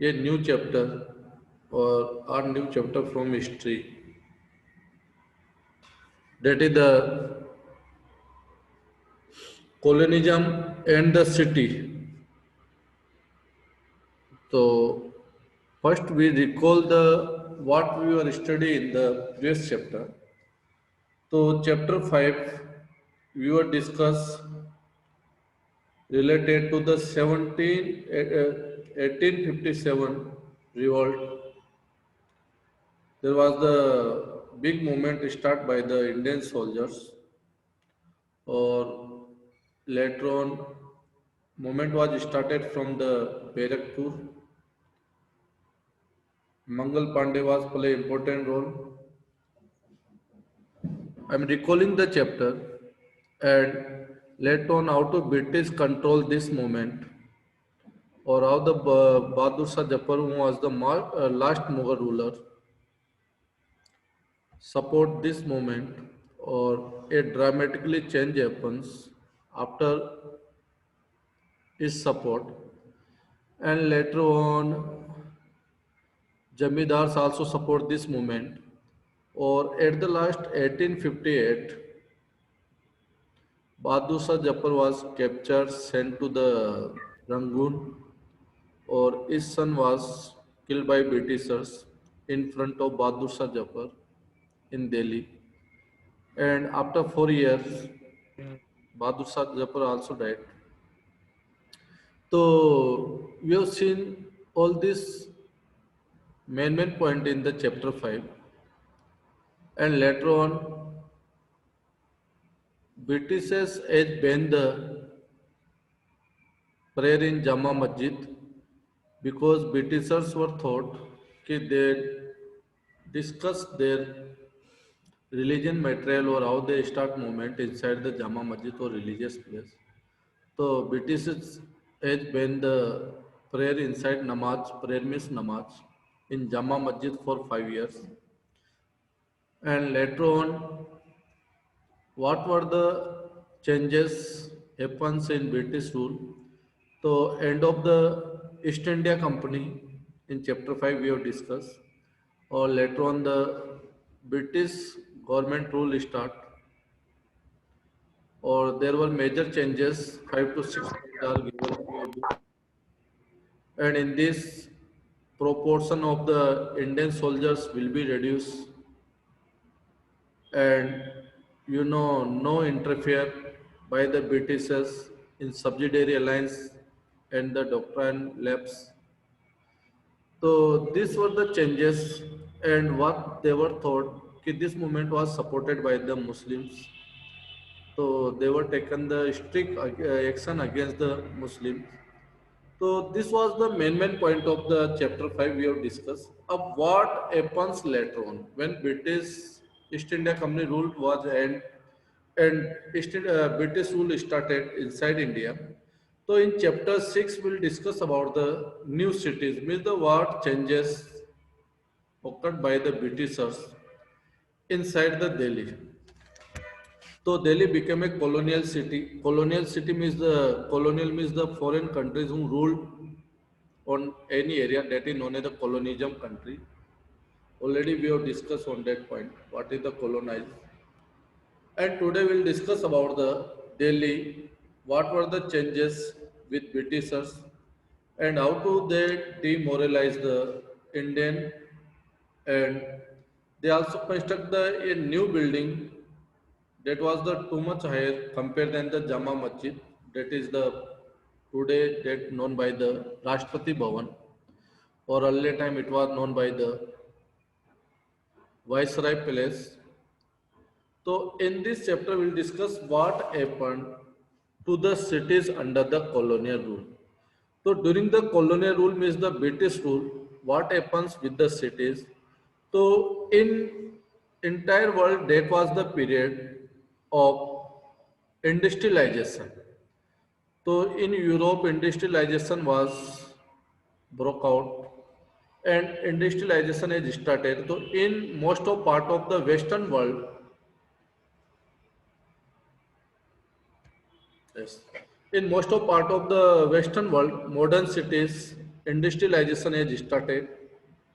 a new chapter or a new chapter from history. That is the colonialism and the city. So first we recall the what we were studying in the previous chapter. So chapter 5 we were discuss related to the 1857 revolt. There was the big movement start by the Indian soldiers, or later on movement was started from the Barakpur. Mangal Pandey was play important role. I'm recalling the chapter and later on how to British control this movement, or how the Bahadur Shah Jafar, who was the last Mughal ruler, support this movement, or a dramatically change happens after his support. And later on Jamidars also support this movement, or at the last 1858 Bahadur Shah Jafar was captured, sent to the Rangoon, or his son was killed by Britishers in front of Bahadur Shah Jafar in Delhi. And after 4 years, Bahadur Shah Jafar also died. So we have seen all this main point in the chapter 5, and later on Britishers had banned the prayer in Jama Masjid because Britishers were thought that they discuss their religion material or how they start movement inside the Jama Masjid or religious place. So Britishers had banned the prayer inside namaz, prayer means namaz, in Jama Masjid for 5 years. And later on, what were the changes happens in British rule? So end of the East India Company in chapter 5 we have discussed, or later on the British government rule start, or there were major changes, 5 to 6 are given, and in this proportion of the Indian soldiers will be reduced, and no interfere by the Britishers in subsidiary alliance and the doctrine lapse. So these were the changes, and what they were thought this movement was supported by the Muslims. So they were taken the strict action against the Muslims. So this was the main point of the chapter 5 we have discussed. Of what happens later on when British East India Company rule was end, and British rule started inside India. So in chapter 6 we'll discuss about the new cities, means the what changes occurred by the Britishers inside the Delhi. So Delhi became a colonial city. Colonial means the foreign countries who ruled on any area, that is known as the colonialism country. Already we have discussed on that point. What is the colonize? And today we'll discuss about the Delhi. What were the changes with Britishers, and how do they demoralize the Indian, and they also construct a new building that was the too much higher compared than the Jama Masjid, that is the today that known by the Rashtrapati Bhavan, or earlier time it was known by the Viceroy Palace. So in this chapter we'll discuss what happened to the cities under the colonial rule. So during the colonial rule means the British rule, what happens with the cities? So in entire world that was the period of industrialization. So in Europe industrialization was broke out, and industrialization has started. So in most of part of the Western world, yes, in most of part of the Western world, modern cities. industrialization has started.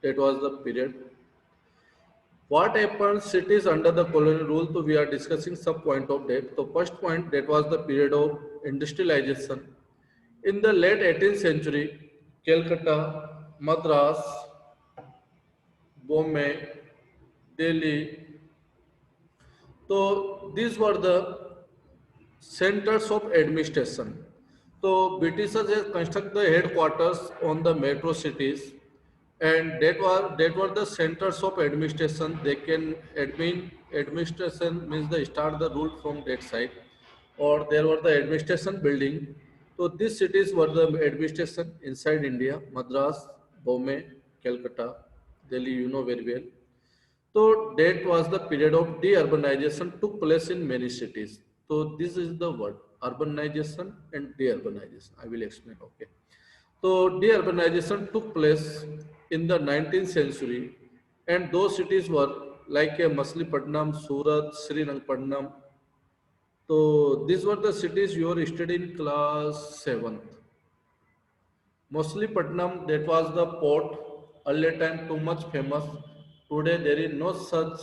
That was the period. What happened cities under the colonial rule? So we are discussing some point of that. The first point that was the period of industrialization. In the late 18th century, Calcutta, Madras, Bombay, Delhi. So these were the centers of administration. So Britishers had constructed the headquarters on the metro cities, and that were the centers of administration. They can administration means they start the rule from that side, or there were the administration building. So these cities were the administration inside India: Madras, Bombay, Calcutta, Delhi. You know very well. So that was the period of de-urbanization took place in many cities. So this is the word urbanization and de-urbanization. I will explain. Okay. So de-urbanization took place in the 19th century, and those cities were like a Machilipatnam, Surat, Srirangpatnam. So these were the cities you were studying in class 7th. Machilipatnam, that was the port, earlier time too much famous. Today there is no such.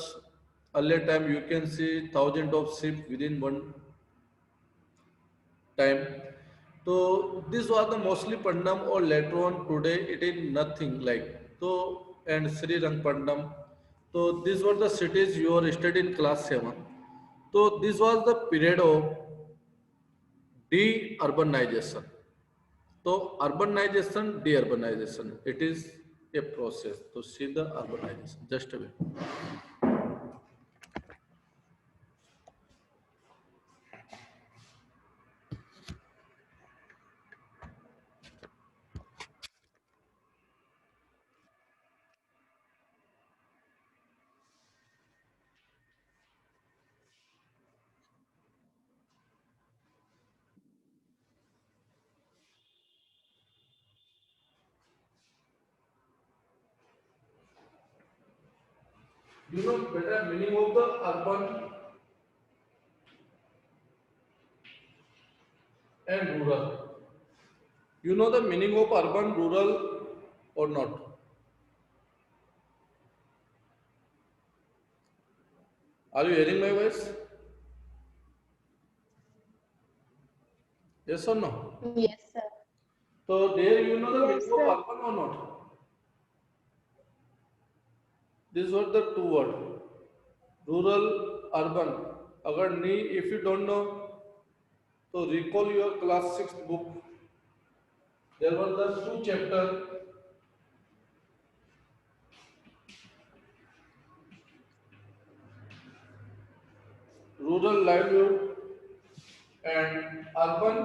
Earlier time you can see thousands of ships within one time. So this was the Machilipatnam, or later on today it is nothing like. So and Sri Rangpatnam. So these were the cities you were studying in class 7. So this was the period of de-urbanization. So urbanization, de-urbanization, it is a process to see the urbanization. Just a bit. You know better meaning of the urban and rural. You know the meaning of urban, rural, or not? Are you hearing my voice? Yes or no? Yes, sir. So there you know the Yes, meaning of sir. urban or not? These were the two words. Rural, urban. अगर नहीं, if you don't know, so recall your class 6th book. There were the two chapters: rural livelihood and urban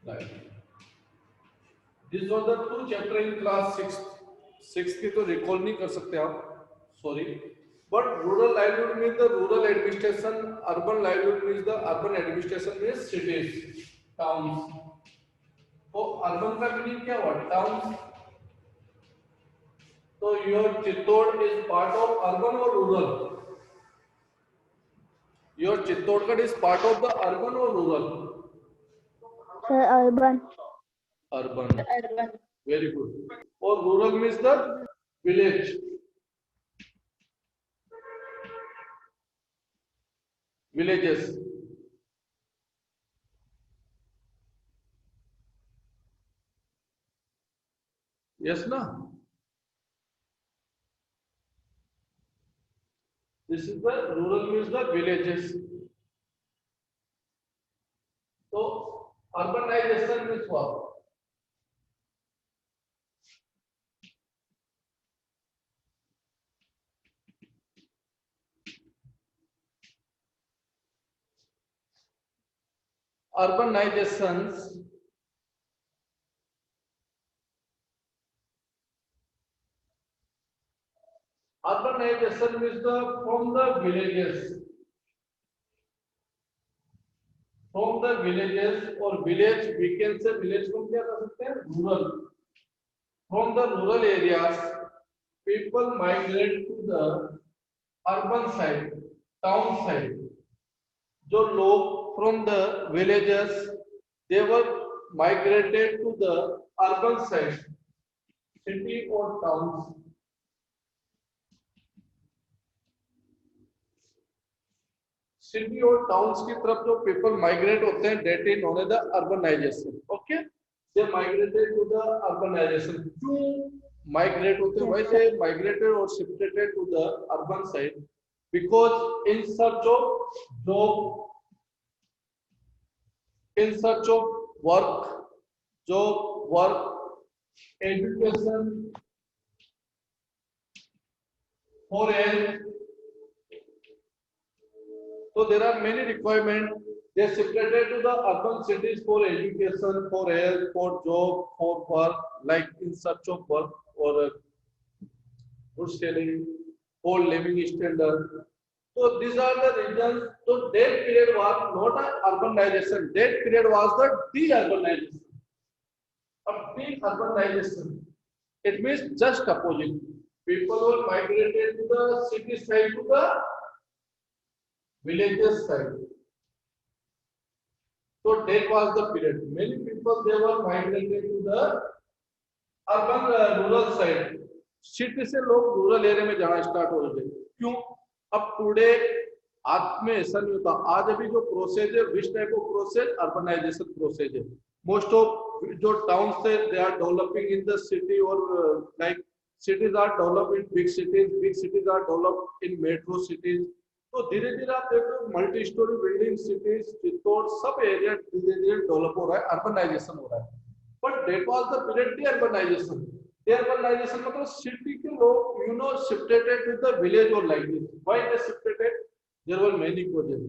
livelihood. These were the two chapters in class 6th. 6th की तो recall नहीं कर सकते आप. Sorry. But rural livelihood means the rural administration. Urban livelihood means the urban administration means cities, towns. तो urban का meaning क्या हुआ? Towns. So your Chittor is part of urban or rural? Your Chittorgarh is part of the urban or rural? Sir, urban. Urban. Urban. Very good. Or rural means the village. Villages. Yes, na? This is the rural means the villages. So urbanization means what? Urbanizations. Urbanization means the from the villages. From the villages or village, we can say village को क्या कर सकते हैं? Rural. From the rural areas, people migrate to the urban side, town side. जो लोग from the villages, they were migrated to the urban sites, city or towns. City और towns की तरफ जो पीपल माइग्रेट होते हैं that is known as the urbanisation. Okay, they migrated to the urbanisation. क्यों migrate होते हैं? व्हाई दे माइग्रेटेड और shifted to the urban side? Because in search of job, in search of work, education, for health. So there are many requirements. They separated to the urban cities for education, for health, for job, for work, like in search of work or good selling, for living standard. So these are the reasons. So that period was not an urbanization. That period was the de-urbanization. Of de-urbanization, it means just opposite. People were migrated to the city side to the villages side. So that was the period. Many people they were migrated to the urban rural side. City से लोग rural area में जाना start हो गए. क्यों? अब today आज में ऐसा नहीं होता. आज अभी जो प्रोसेस है, which type of process? Urbanization process है. Most of जो towns से they are developing in the city or like cities are developed in big cities are developed in metro cities. तो धीरे धीरे आप देख रहे हो multi storey building cities Chittor सब एरिया धीरे धीरे डेवलप हो रहा है, अर्बनाइजेशन हो रहा है. But that was the period deurbanisation. Deurbanisation मतलब सिटी के लोग you know shifted to the village और like this. Why they shifted? There were many causes.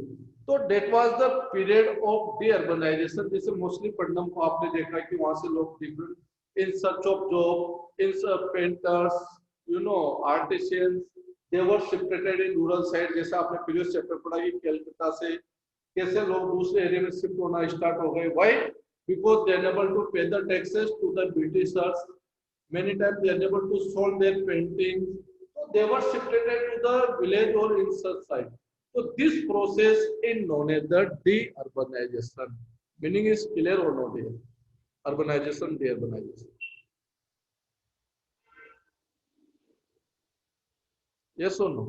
तो that was the period of deurbanisation. जैसे mostly Patnam को आपने देखा कि वहां से लोग different in search of job, in painters, you know artisans, they were shifted in rural side. जैसा आपने प्रीवियस चैप्टर पढ़ा कि कलकत्ता से कैसे लोग दूसरे एरिया में शिफ्ट होना स्टार्ट हो गए. Why? Because they are unable to pay the taxes to the Britishers. Many times they are unable to sell their paintings. So they were shifted to the village or in such side. So this process is known as the de-urbanization. Meaning is clear or not here? Urbanization, de-urbanization. Yes or no?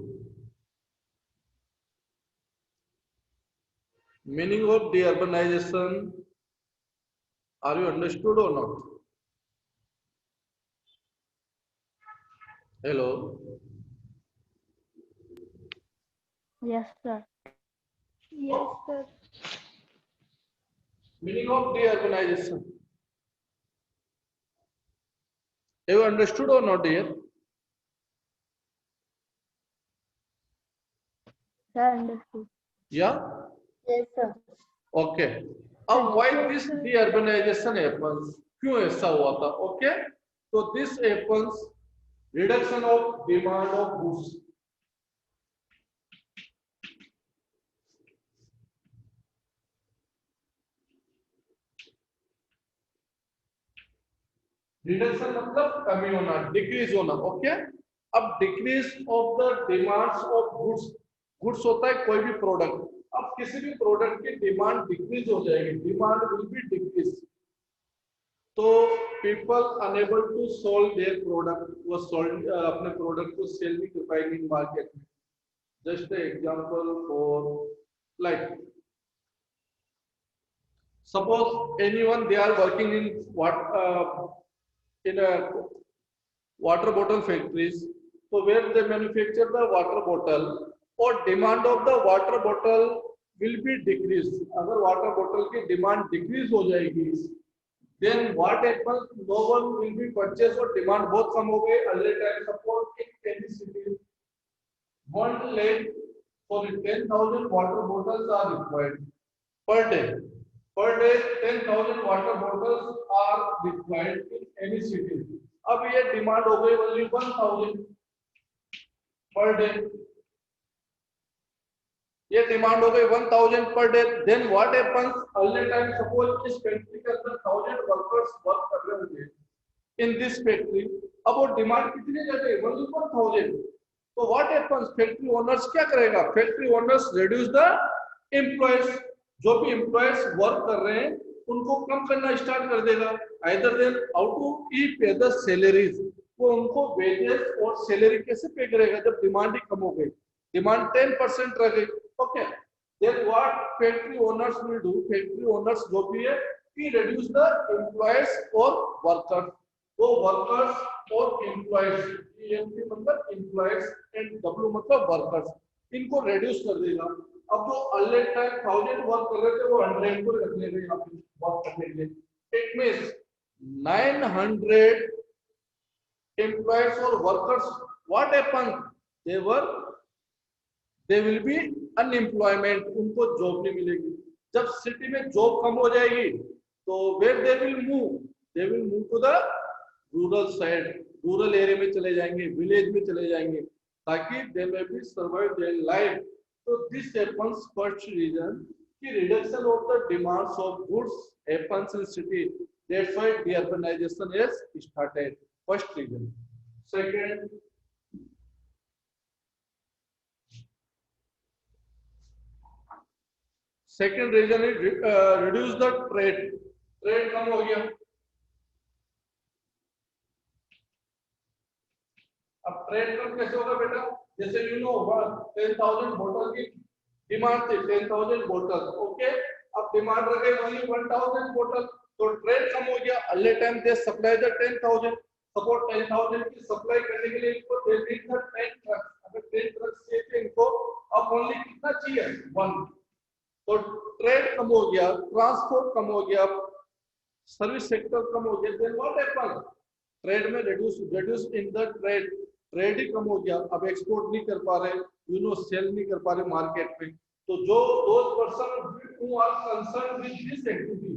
Meaning of de-urbanization, are you understood or not? Hello? Yes, sir. Yes, sir. Meaning of de-urbanization. Have you understood or not here? Sir, understood. Yeah? Yes, sir. Okay. अब why this de-urbanization happens? क्यों ऐसा हुआ था? Okay? So this happens reduction of demand of goods. Reduction मतलब कमी होना, decrease होना. Okay, अब decrease of the demands of goods. Goods होता है कोई भी प्रोडक्ट. अब किसी भी प्रोडक्ट की डिमांड डिक्रीज हो जाएगी, डिमांड विल बी डिक्रीज. तो people unable to solve their product, वो सोल्व अपने प्रोडक्ट को सेल नहीं कर पाएंगे इन मार्केट में. Just example for like suppose anyone they are working in in a water bottle factories. So where they manufacture the water bottle, or demand of the water bottle will be decreased. अगर water bottle की demand decrease हो जाएगी, then what happens? No one will be purchased और demand बहुत कम हो गई. Earlier time suppose in any city 1 lakh, sorry 10,000 water bottles are required per day. Per day 10,000 water bottles are required in any city. अब ये demand हो गई only 1,000 per day. ये demand हो गई 1,000 per day. Then what happens? Early time suppose इस factory के अंदर 1,000 workers वर्क कर रहे होंगे in this factory. अब वो डिमांड कितनी रह गई? only 1,000. तो what happens? फैक्ट्री ओनर्स क्या करेगा? Factory owners reduce the employees. जो भी एम्प्लॉयज वर्क कर रहे हैं उनको कम करना स्टार्ट कर देगा। आइदर देन हाउ टू ही पे द सैलरीज, वो उनको वेजेस और सैलरी कैसे पे करेगा जब डिमांड ही कम हो गई, डिमांड 10% रह गई। Okay, then what factory owners will do, factory owners जो भी है he reduce the employees और workers, वो वर्कर्स और एम्प्लॉयज, एमपी मतलब एम्प्लॉयज एंड डब्ल्यू मतलब वर्कर्स, इनको रिड्यूस कर देगा। अब जो अर्ली टाइम 1000 वर्क कर रहे थे वो 100 को रख लेंगे यहाँ पे वर्क करने के लिए। इट मींस 900 एम्प्लॉयज और workers, what happen, they were, they will B unemployment, उनको जॉब नहीं मिलेगी। जब सिटी में जॉब कम हो जाएगी तो where they will move, they will move to the rural side, rural area में चले जाएंगे, विलेज में चले जाएंगे, ताकि they may be survive their life. तो दिस हैपेंस फर्स्ट रीजन कि reduction of the demands of goods happens in city, that's why deurbanisation is started, first reason. Second, second reason is reduce the trade, trade कम हो गया। अब trade कम कैसे होगा बेटा, जैसे यू नो 10,000 बोतल की डिमांड थी, 10,000 बोतल, ओके, अब डिमांड रह गई ओनली 1,000 बोतल, तो ट्रेड कम हो गया। Early time they supply the 10,000, suppose 10,000 की सप्लाई करने के लिए इनको दे दी द 10 ट्रक, अगर 10 ट्रक चाहिए इनको, अब ओनली कितना चाहिए, 1, तो ट्रेड कम हो गया, ट्रांसपोर्ट कम हो गया, सर्विस सेक्टर कम हो गया। देन व्हाट हैपन, ट्रेड में reduce in the trade, trade ही कम हो गया, अब एक्सपोर्ट नहीं कर पा रहे, यू नो सेल नहीं कर पा रहे मार्केट में। तो जो those person who are concern with this activity,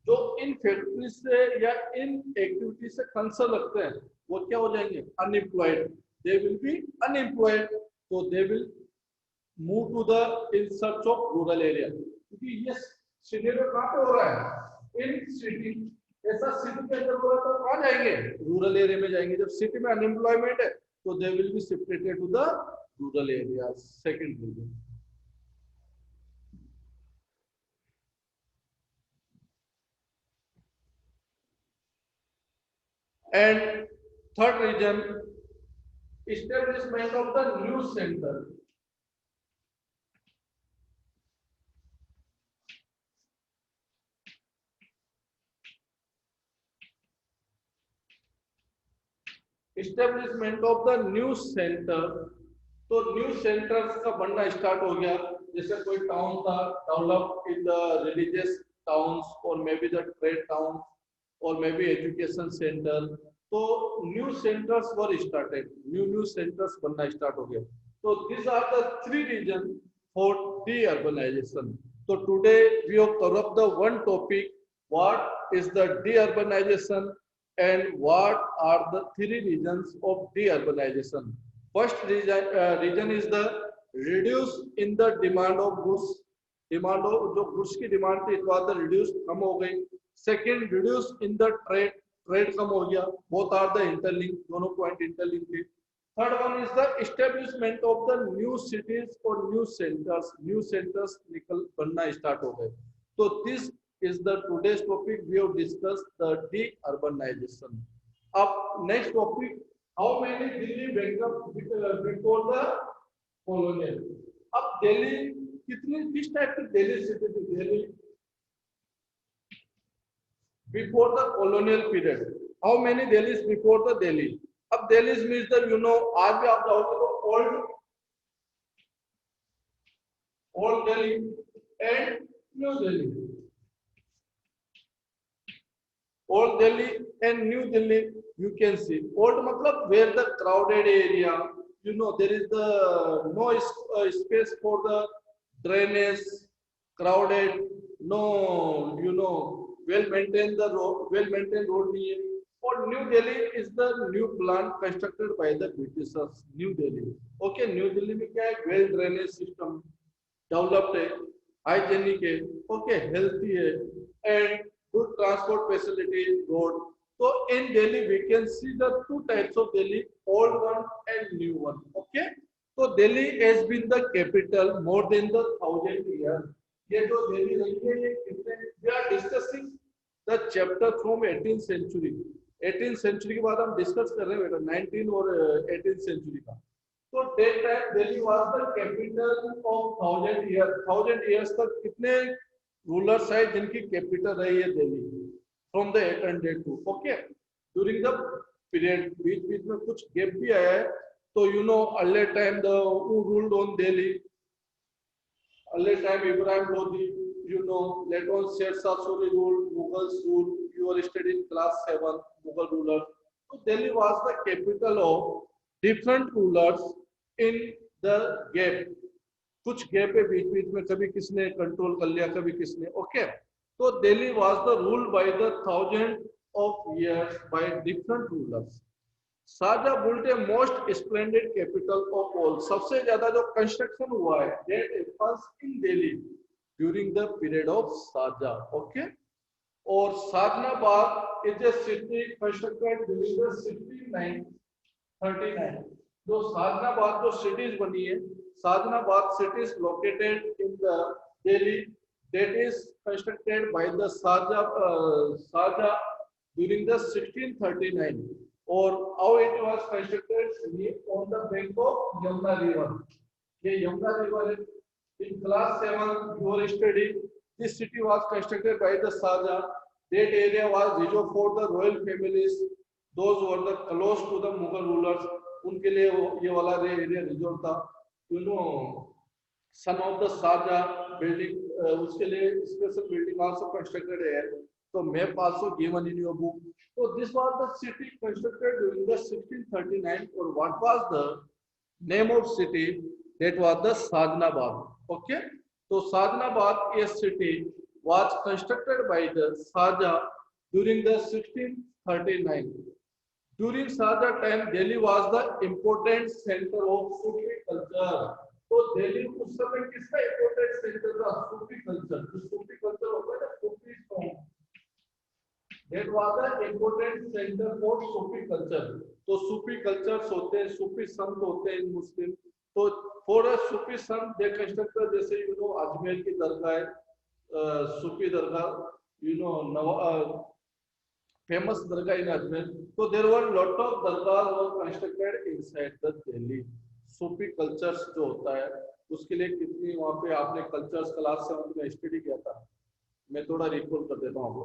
जो इन फैक्ट्री से या इन एक्टिविटी से कंसर्न रखते हैं, वो क्या हो जाएंगे, unemployed, they will be unemployed, तो they will move to the in search of rural area. क्योंकि ये सिनेरियो कहां पे हो रहा है, इन सिटी, ऐसा सिटी के अंदर हो रहा है तो कहां जाएंगे, रूरल एरिया में जाएंगे। जब सिटी में अनएम्प्लॉयमेंट है तो they will be shifted to the rural area, second reason. And third reason, establishment of the news center, establishment of the news center, तो न्यूज सेंटर्स का बनना स्टार्ट हो गया। जैसे कोई टाउन था, develop in the religious towns और may be the trade town और मे बी एजुकेशन सेंटर, तो news centres were started, new centres बनना स्टार्ट हो गया। तो this are the three reason for deurbanisation. तो today we have cover up the one topic, what is the deurbanisation and what are the three reasons of deurbanization. First reason is the reduce in the demand of goods, demand of जो goods की demand थी, it was the reduce, कम हो गई। Second, reduce in the trade, trade कम हो गया, both are the interlinked, दोनों point interlinked थे। Third one is the establishment of the new cities or new centers निकल बनना start हो गए। तो this is the today's topic, we have discussed the de-urbanization. Up next topic, how many Delhi wake up before the colonial? अब दिल्ली कितनी, किस type की Delhi city थी, Delhi before the colonial period? How many Delhis before the Delhi? अब Delhis means the, you know, आज भी आप जाओगे तो old Delhi and new Delhi, Old Delhi and New Delhi, you can see. Old matlab where the crowded area, you know, there is the no space for the drainage, crowded, no, you know, well maintained road nahi hai. और new Delhi is the new plan constructed by the Britishers, new Delhi. Okay, new Delhi में क्या है, well drainage system developed है, hygienic है, okay, healthy है and good transport facilities, road. So in Delhi we can see the two types of Delhi, old one and new one. Okay, so Delhi has been the capital more than the 1,000 years. ये जो दिल्ली रही है ये कितने, we are discussing the chapter from 18th century. 18th century के बाद हम discuss कर रहे हैं बेटा 19 और 18th सेंचुरी का। तो that time Delhi was the capital of 1000 तक कितने रूलर्स है जिनकी कैपिटल रही है Delhi from the 800 to, okay. During the period बीच बीच में कुछ गैप भी आया है। तो you know early time the who ruled on Delhi, early time Ibrahim Lodi, you know, let on Sher Shah Suri rule, Mughals rule, you are studying class 7, Mughal rulers. So Delhi was the capital of different rulers in the gap. कुछ gap है बीच बीच में, कभी किसने control कर लिया कभी किसने, ओके। तो Delhi was the ruled by the 1000 by different rulers. Shahjahan built a most splendid capital of all. सबसे ज्यादा जो कंस्ट्रक्शन हुआ है that was in Delhi during the period of Shahjahan, okay. और Shahjahanabad is a city constructed during the 1639. जो शाहजहानाबाद जो cities बनी है, Shahjahanabad city is located in the Delhi, that is constructed by the Shahjahan during the 1639. और how it was constructed on the bank of Yamuna river. ये Yamuna river है। In class 7, you are studying. This city was constructed by the Shahjahan. That area was reserved for the royal families. Those who were the close to the Mughal rulers. उनके लिए ये वाला area reserve था। You know, son of the Shahjahan building, उसके लिए special building also constructed है। So map also given in your book. So this was the city constructed during the 1639. Or what was the name of city? That was the Shahjahanabad. Okay. So Shahjahanabad, a city, was constructed by the Shahjahan during the 1639. During Shahjahan time, Delhi was the important center of Sufi culture. तो दिल्ली उस समय किसका important center था? Sufi culture. जो Sufi culture होता है ना, Sufi song. That was the important center for Sufi culture. तो Sufi cultures होते हैं, Sufi संत होते हैं मुस्लिम। तो for a Sufi sant they constructed, जैसे you know अजमेर की दरगाह है, Sufi Dargah, you know famous Dargah in Ajmer. So there were lot of dargahs were constructed inside the Delhi. Sufi cultures जो होता है उसके लिए कितनी वहाँ पे आपने cultures क्लास 7 में स्टडी किया था, मैं थोड़ा रिकॉल कर देता हूँ आपको।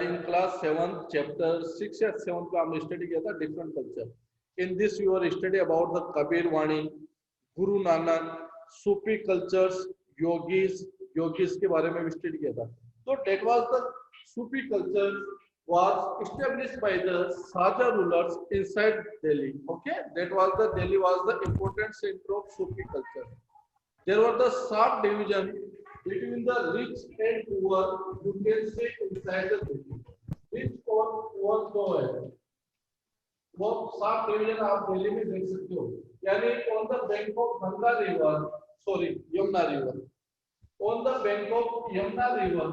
in class 7 chapter 6 या 7 का हमने स्टडी किया था different culture. In this you are study about the Kabir Wani, Guru Nanak, Sufi cultures, yogis के बारे में भी स्टडी किया था। So that was the Sufi culture was established by the Shahjahan rulers inside Delhi. Okay, that was the Delhi was the important center of Sufi culture. There was the sharp division between the rich and poor. You can say inside the Delhi. Rich और poor जो है, वो sharp division आप दिल्ली में देख सकते हो। यानी on the bank of Ganga river, sorry, Yamuna river. On the bank of Yamuna river,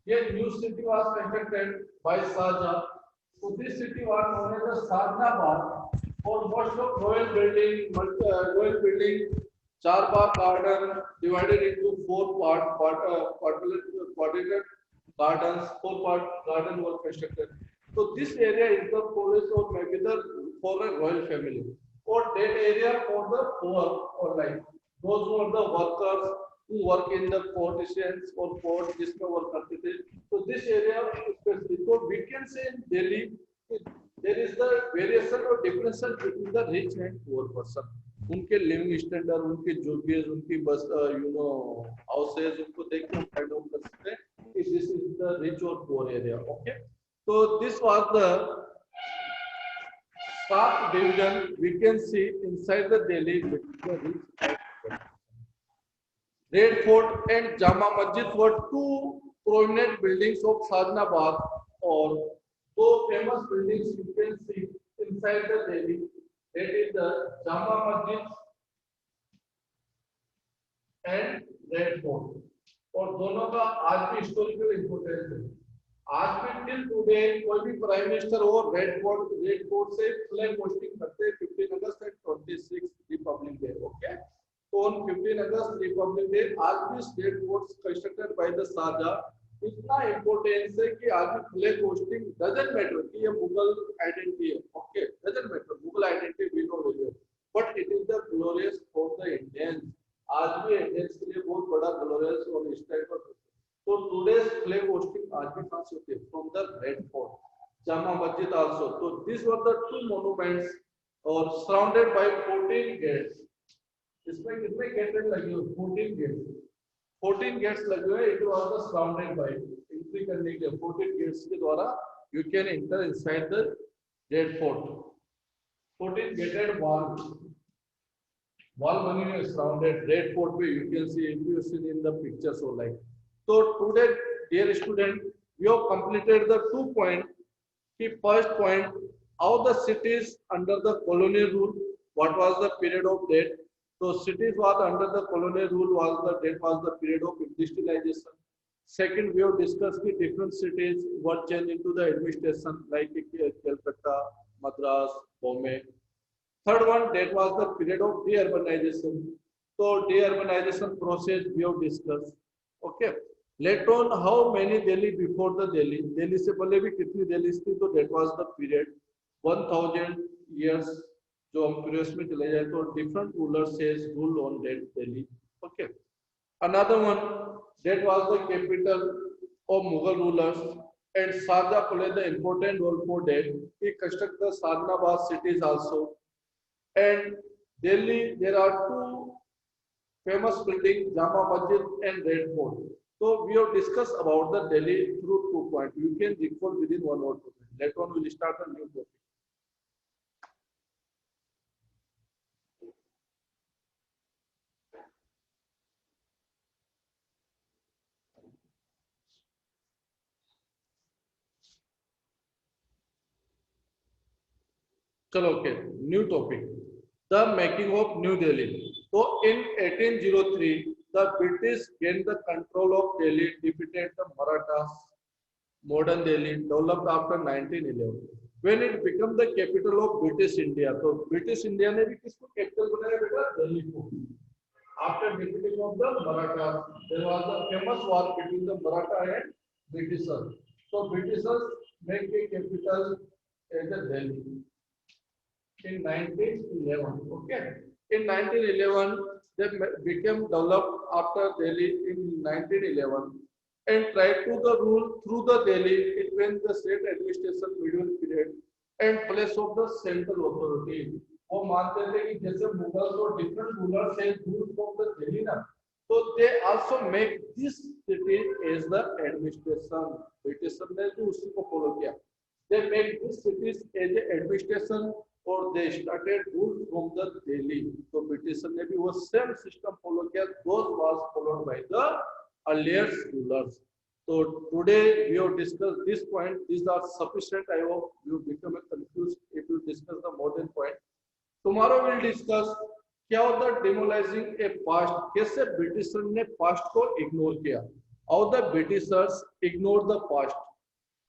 a new city was constructed by Shahjahan. So this city was known as the Shahjahanabad. For most of royal building, Charbagh garden divided into 4 quadrated gardens. 4-part garden were constructed. So this area is the police or maybe the for a royal family. Or that area for the poor or like those who are the workers who work in the politicians or court जिसमें work करते थे। So this area especially, so we can say in Delhi there is the variation or difference between the rich and poor person. उनके living standard, उनके jobs, उनकी बस you know houses, उनको देख के हम find out कर सकते हैं कि this is the rich or poor area. Okay, so this was the sharp division we can see inside the Delhi between the rich and poor. Red Fort and Jama Masjid were 2 prominent buildings of Shahjahanabad, or 2 famous buildings you can see inside the Delhi. That is the Jama Masjid and Red Fort. और दोनों का आज भी historical importance है। आज भी till today कोई भी प्राइम मिनिस्टर हो रेड फोर्ट से फ्लैग होस्टिंग करते हैं 15 August and 26 republic day. Okay, On 15 August Republic Day, आज भी state forts constructed by the Shahjahan इतना इंपॉर्टेंस है कि आज भी फ्लैग होस्टिंग डजंट मैटर कि ये मुगल आइडेंटिटी है, okay, doesn't matter, Mughal identity we know very well, but it is the glorious for the Indians, आज भी इंडियंस के लिए बहुत बड़ा ग्लोरियस और इस टाइप का। तो टुडेस फ्लैग होस्टिंग आज भी कहां से होती है? From the red fort, Jama Masjid also. तो this were the two monuments और सराउंडेड बाय 14 गेट्स। इसमें कितने गेट लगे हुए? 14 गेट्स, 14 गेट्स लगे हुए। It was the surrounded by, entry करने के लिए 14 गेट्स के द्वारा you can enter inside the red fort. 14 gated wall बनी हुई है सराउंडेड रेड फोर्ट पे, you can see, if you seen in the pictures और लाइक। तो today dear student we have completed the 2 point. की first point, how the cities under the colonial rule, what was the period of that? So cities was under the colonial rule was the period of industrialization. Second, we have discussed the different cities were changed into the administration like Calcutta, Madras, Bombay. Third one, that was the period of de-urbanization. So de-urbanization process we have discussed. Okay. Later on, how many Delhi before the Delhi? Delhi से पहले भी कितनी Delhi थी? तो that was the period 1000 years. जो हम previous में चले जाए तो different rulers says rule on that Delhi. Okay. Another one, that was the capital of Mughal rulers, and Shahjahan played the important role for that. He constructed the Shahnabad cities also. And Delhi, there are two famous buildings, Jama Masjid and Red Fort. So we have discussed about the Delhi through 2 points. You can recall within 1 or 2 minutes. Later on, we will start a new topic. चलो, okay, new topic. The making of New Delhi. So in 1803, the British gained the control of Delhi, defeated the Marathas. Modern Delhi developed after 1911 when it became the capital of British India. So British India ने भी किसको capital बनाया बेटा? दिल्ली को. After defeating of the Marathas, there was a famous war between the Maratha and Britishers. So Britishers make a capital as a Delhi in 1911. Okay, in 1911 they became developed after Delhi in 1911. And tried to the rule through the Delhi. It went the state administration middle period and place of the central authority. वो मानते थे कि जैसे मुगल और different rulers have ruled from the Delhi ना, तो they also make this city as the administration. British ने जो उसी को follow किया. They make this cities as a administration or they started rule from the Delhi. तो British ने भी वो same system follow किया. Those was followed by the earlier rulers. So today we have discussed this point. These are sufficient. I hope you become confused if you discuss the modern point. Tomorrow we will discuss क्या होता है demoralizing a past. कैसे britisher ने past को ignore किया. How the Britishers ignore the past.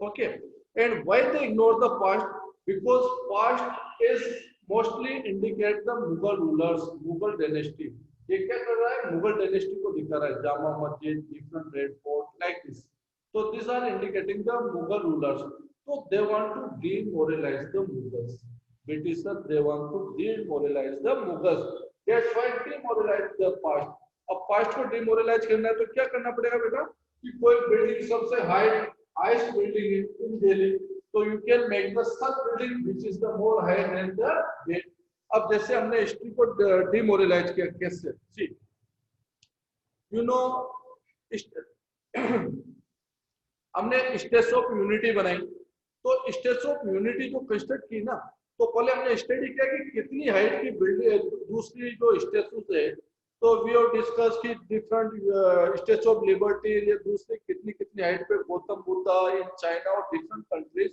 Okay. And why they ignore the past? Because past is mostly indicate the Mughal rulers, Mughal dynasty. ये क्या कर रहा है? मुगल डायनेस्टी को दिखा रहा है. Jama Masjid, different red fort, like this. So these are indicating the Mughal rulers. So they want to demoralize the Mughals. Britishers, they want to demoralize the Mughals. That's why demoralize the past. अब past को demoralize करना है तो क्या करना पड़ेगा बेटा? कि कोई बिल्डिंग सबसे highest building in Delhi, so you can make the such building which is the more higher than the. अब जैसे हमने हिस्ट्री को डिमोरलाइज किया कैसे? सी यू नो हमने स्टेच्यू ऑफ यूनिटी बनाई. तो स्टेच्यू ऑफ यूनिटी जो कंस्ट्रक्ट की ना, तो पहले हमने स्टडी किया कि कितनी हाइट की बिल्डिंग दूसरी जो स्टेच्यूज है. तो वी हैव डिस्कस कि डिफरेंट स्टेच्यू ऑफ लिबर्टी ये दूसरी कितनी कितनी हाइट पे गौतम बुद्धा इन चाइना और डिफरेंट कंट्रीज.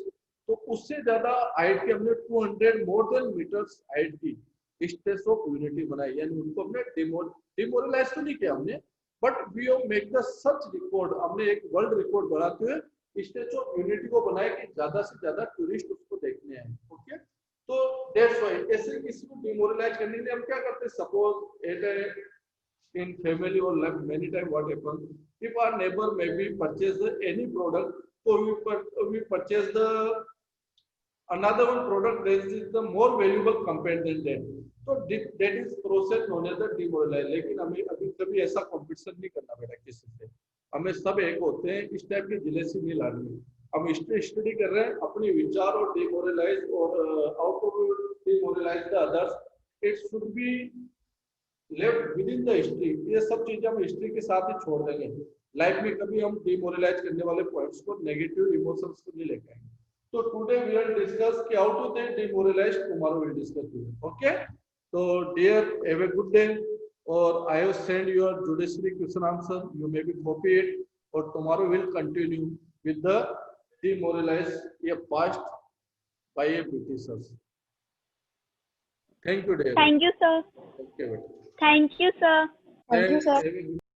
तो उससे ज्यादा हाइट की हमने 200 मोर देन मीटर्स हाइट की स्टेच्यू ऑफ यूनिटी बनाई. यानी उनको हमने डिमोरलाइज तो नहीं किया हमने, but we have make the such record. हमने एक वर्ल्ड रिकॉर्ड बनाते हुए स्टेच्यू ऑफ यूनिटी को बनाया कि ज्यादा से ज्यादा टूरिस्ट उसको देखने आए. ओके, तो दैट्स व्हाई ऐसे किसी को डिमोरलाइज करने के लिए हम क्या करते हैं? सपोज एक in family or life, many times what happens, if our neighbor maybe purchase any product, so we purchase the another one product that is the more valuable compared than that. So that is process known as the demoralize. लेकिन हमें अभी कभी ऐसा competition नहीं करना बेटा किसी से, हमें सब एक होते हैं, इस टाइप की जेलेसी नहीं लानी है। हम स्टडी कर रहे हैं अपने विचार और डिमोरलाइज और out of demoralise the others, it should be left with in the history. ये सब चीजें हम हिस्ट्री के साथ ही छोड़ देंगे। लाइफ में कभी हम डिमोरलाइज करने वाले पॉइंट्स को, नेगेटिव इमोशंस को नहीं लेके आएंगे। So today we will discuss how to they demoralize. Tomorrow we will discuss today. Okay. So dear, have a good day. Or I have sent your judiciary question answer. You may be copy it. Or tomorrow we will continue with the demoralize a past by a Britishers. Thank you, dear. Thank you, sir. Okay. Thank you, sir. Thank you, sir. Have a good